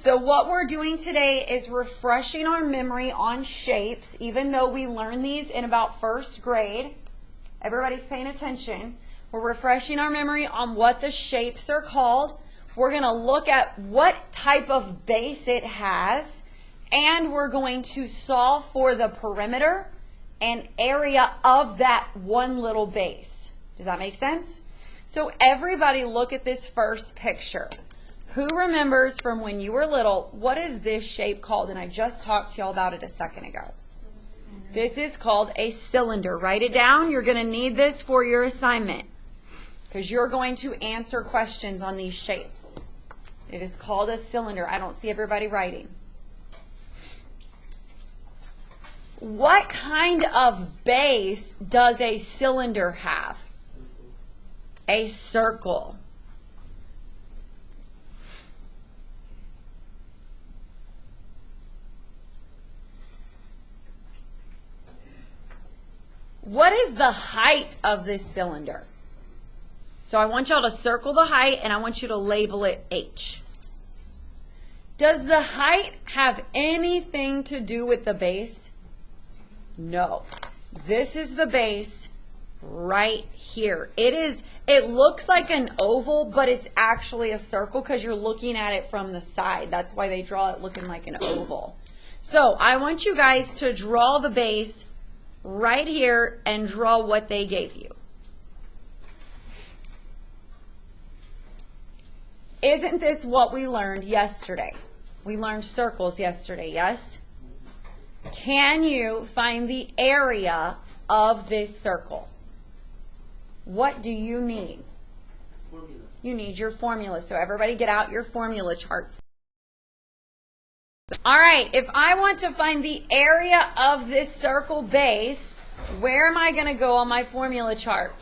So what we're doing today is refreshing our memory on shapes, even though we learned these in about first grade. Everybody's paying attention. We're refreshing our memory on what the shapes are called. We're going to look at what type of base it has, and we're going to solve for the perimeter and area of that one little base. Does that make sense? So everybody look at this first picture. Who remembers from when you were little, what is this shape called? And I just talked to y'all about it a second ago. This is called a cylinder. Write it down. You're going to need this for your assignment because you're going to answer questions on these shapes. It is called a cylinder. I don't see everybody writing. What kind of base does a cylinder have? A circle. What is the height of this cylinder? So I want y'all to circle the height and I want you to label it H. Does the height have anything to do with the base? No. This is the base right here. It looks like an oval, but it's actually a circle because you're looking at it from the side. That's why they draw it looking like an oval. So I want you guys to draw the base right here and draw what they gave you. Isn't this what we learned yesterday? We learned circles yesterday, yes? Can you find the area of this circle? What do you need? Formula. You need your formula. So everybody get out your formula charts. All right, if I want to find the area of this circle base, where am I going to go on my formula chart?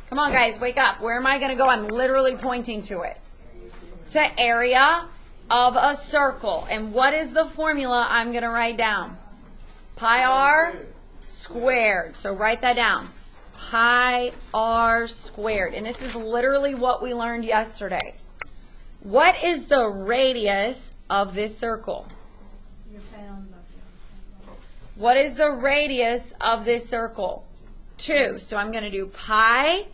Come on, guys, wake up. Where am I going to go? I'm literally pointing to it. To area of a circle. And what is the formula I'm going to write down? Pi r squared. So write that down. Pi r squared. And this is literally what we learned yesterday. What is the radius of this circle? What is the radius of this circle? 2. So I'm going to do pi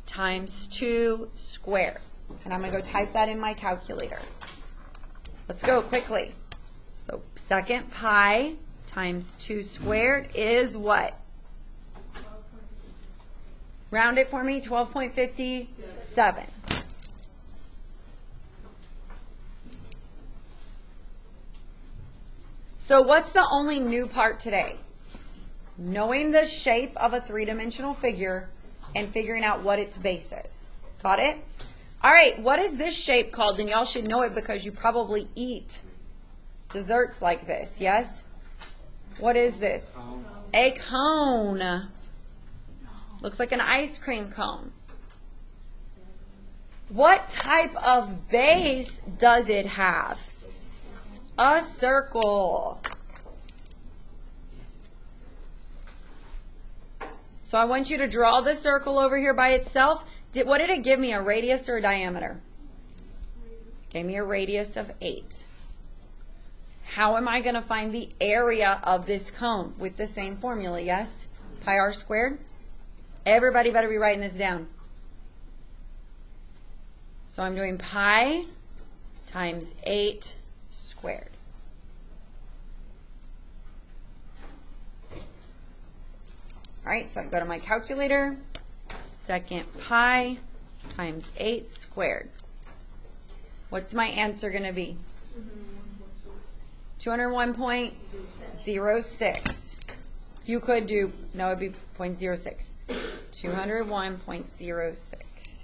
times 2 squared. And I'm going to go type that in my calculator. Let's go quickly. So second pi times 2 squared is what? Round it for me, 12.57. So what's the only new part today? Knowing the shape of a three-dimensional figure and figuring out what its base is. Got it? All right, what is this shape called? And y'all should know it because you probably eat desserts like this, yes? What is this? A cone. Looks like an ice cream cone. What type of base does it have? A circle. So I want you to draw the circle over here by itself. What did it give me, a radius or a diameter? Gave me a radius of 8. How am I going to find the area of this cone? With the same formula, yes? Pi r squared. Everybody better be writing this down. So I'm doing pi times 8 squared. All right, so I go to my calculator. Second pi times 8 squared. What's my answer going to be? 201.06. You could do, no, it would be 0.06. 201.06.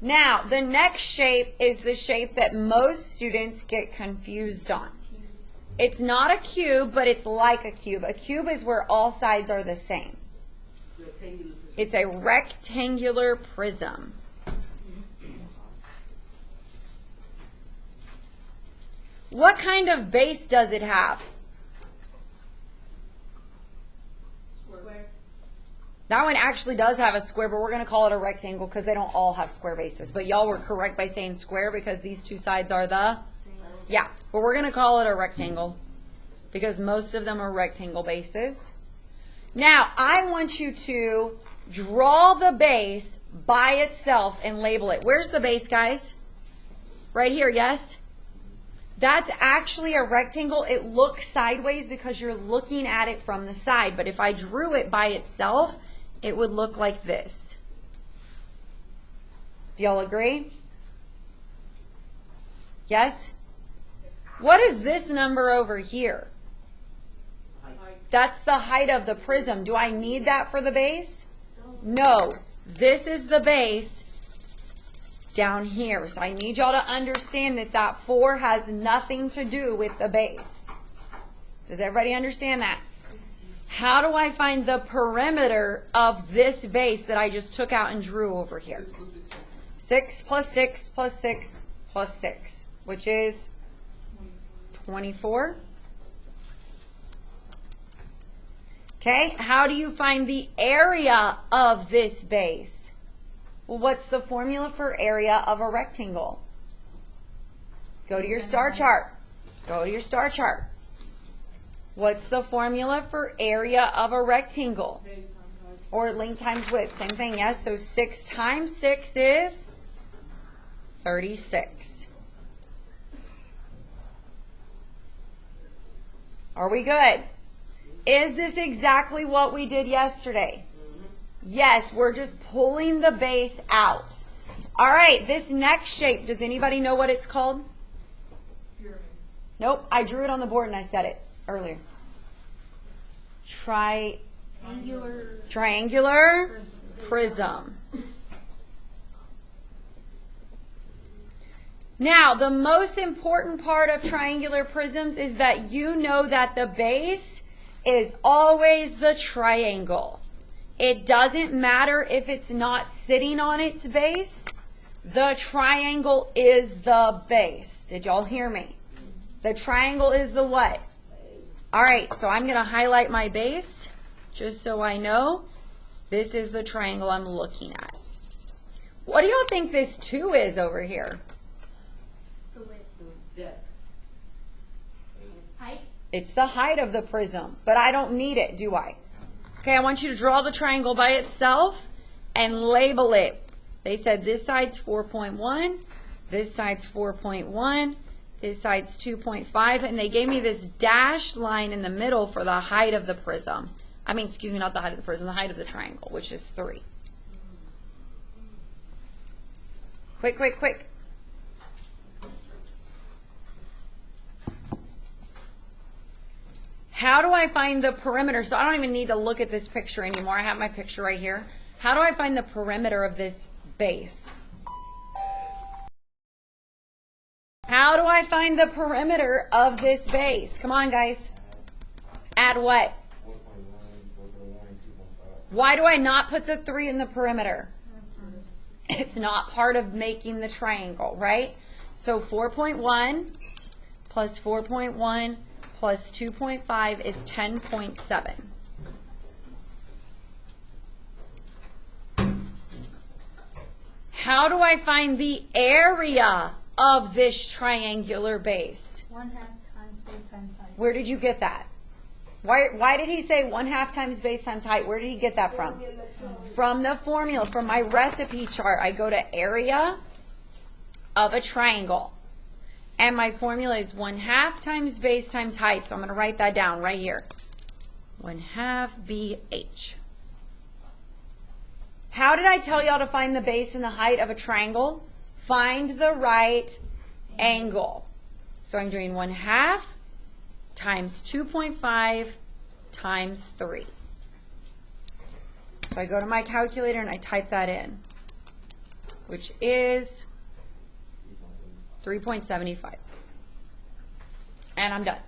Now, the next shape is the shape that most students get confused on. It's not a cube, but it's like a cube. A cube is where all sides are the same. It's a rectangular prism. What kind of base does it have? Square. That one actually does have a square, but we're going to call it a rectangle because they don't all have square bases. But y'all were correct by saying square because these two sides are the, yeah, but we're going to call it a rectangle because most of them are rectangle bases. Now, I want you to draw the base by itself and label it. Where's the base, guys? Right here, yes? That's actually a rectangle. It looks sideways because you're looking at it from the side. But if I drew it by itself, it would look like this. Y'all agree? Yes? What is this number over here? That's the height of the prism. Do I need that for the base? No. This is the base down here. So I need y'all to understand that that 4 has nothing to do with the base. Does everybody understand that? How do I find the perimeter of this base that I just took out and drew over here? 6 plus 6 plus 6 plus 6, which is 24. Okay, how do you find the area of this base? Well, what's the formula for area of a rectangle? Go to your star chart. Go to your star chart. What's the formula for area of a rectangle? Or length times width. Same thing, yes? So 6 times 6 is 36. Are we good? Is this exactly what we did yesterday? Yes, we're just pulling the base out. All right, this next shape, does anybody know what it's called? Pyramid. Nope, I drew it on the board and I said it earlier. Triangular prism. Now, the most important part of triangular prisms is that you know that the base is always the triangle. It doesn't matter if it's not sitting on its base. The triangle is the base. Did y'all hear me? The triangle is the what? All right, so I'm going to highlight my base just so I know this is the triangle I'm looking at. What do y'all think this 2 is over here? The width. Height? It's the height of the prism, but I don't need it, do I? Okay, I want you to draw the triangle by itself and label it. They said this side's 4.1, this side's 4.1, this side's 2.5, and they gave me this dashed line in the middle for the height of the prism. I mean, excuse me, not the height of the prism, the height of the triangle, which is 3. Quick, quick, quick. How do I find the perimeter? So I don't even need to look at this picture anymore. I have my picture right here. How do I find the perimeter of this base? How do I find the perimeter of this base? Come on, guys. Add what? Why do I not put the 3 in the perimeter? It's not part of making the triangle, right? So 4.1 plus 4.1 plus 2.5 is 10.7. How do I find the area of this triangular base? 1/2 times base times height. Where did you get that? Why did he say 1/2 times base times height? Where did he get that from? From the formula, from my recipe chart. I go to area of a triangle. And my formula is 1/2 times base times height. So I'm going to write that down right here. 1/2 BH. How did I tell y'all to find the base and the height of a triangle? Find the right angle. So I'm doing 1/2 times 2.5 times 3. So I go to my calculator and I type that in, which is 3.75. And I'm done.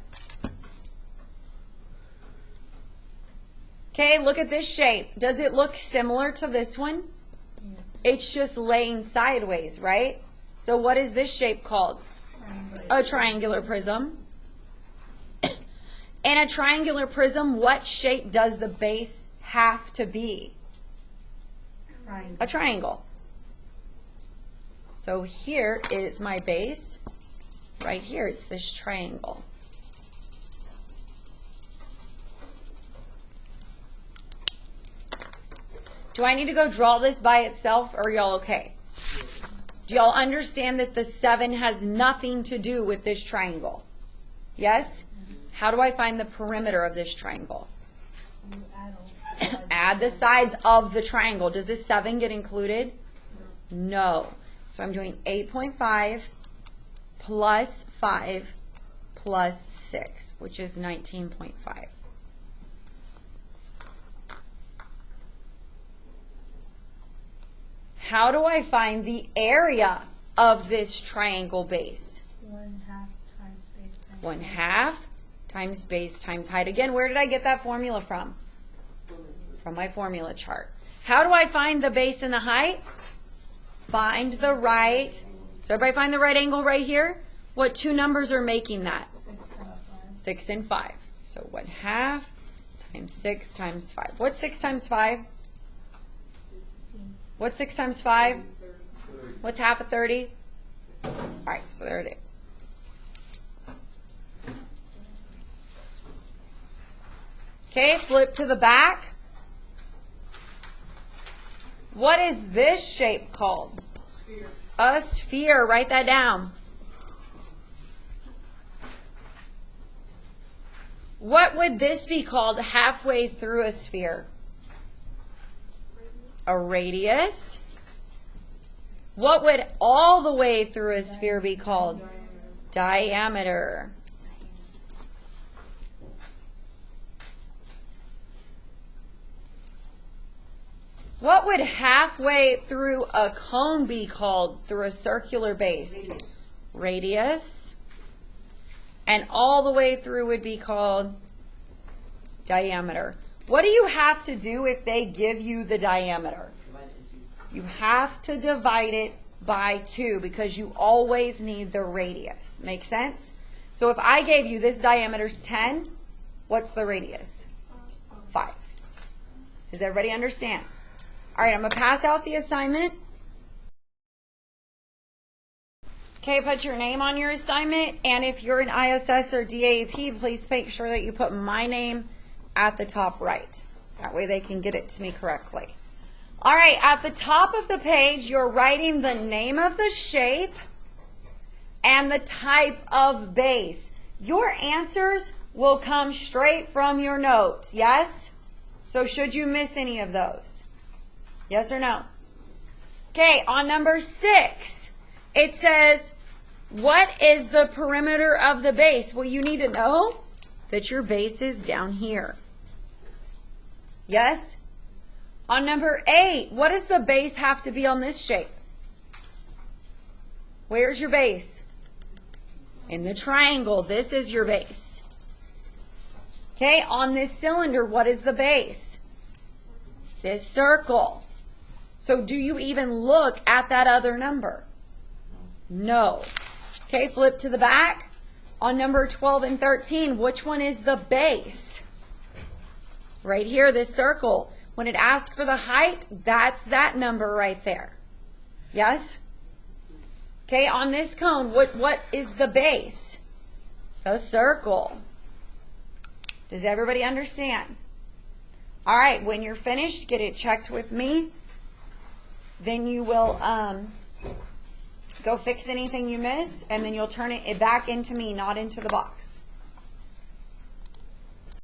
Okay, look at this shape. Does it look similar to this one? It's just laying sideways, right? So what is this shape called? A triangular prism. In a triangular prism, what shape does the base have to be? Triangle. A triangle. So here is my base. Right here, it's this triangle. Do I need to go draw this by itself, or are y'all okay? Do y'all understand that the 7 has nothing to do with this triangle? Yes? How do I find the perimeter of this triangle? You add all. Add the sides of the triangle. Does this 7 get included? No. So I'm doing 8.5 plus 5 plus 6, which is 19.5. How do I find the area of this triangle base? 1/2 times base times 1/2 times base times height. Again, where did I get that formula from? From my formula chart. How do I find the base and the height? Find the right. So everybody find the right angle right here? What two numbers are making that? 6 and 5. So 1/2 times 6 times 5. What's 6 times 5? What's 6 times 5? What's half of 30? All right, so there it is. Okay, flip to the back. What is this shape called? Sphere. A sphere. Write that down. What would this be called halfway through a sphere? A radius. What would all the way through a sphere be called? Diameter. What would halfway through a cone be called through a circular base? Radius. And all the way through would be called diameter. What do you have to do if they give you the diameter? You have to divide it by 2 because you always need the radius. Make sense? So if I gave you this diameter's 10, what's the radius? 5. Does everybody understand? All right, I'm going to pass out the assignment. Okay, put your name on your assignment, and if you're an ISS or DAP, please make sure that you put my name at the top right. That way they can get it to me correctly. All right, at the top of the page, you're writing the name of the shape and the type of base. Your answers will come straight from your notes, yes? So should you miss any of those? Yes or no? Okay, on number 6, it says, what is the perimeter of the base? Well, you need to know that your base is down here. Yes? On number 8, what does the base have to be on this shape? Where's your base? In the triangle. This is your base. Okay, on this cylinder, what is the base? This circle. So do you even look at that other number? No. Okay, flip to the back. On number 12 and 13, which one is the base? Right here, this circle. When it asks for the height, that's that number right there. Yes? Okay, on this cone, what is the base? The circle. Does everybody understand? All right, when you're finished, get it checked with me. Then you will go fix anything you miss, and then you'll turn it back into me, not into the box.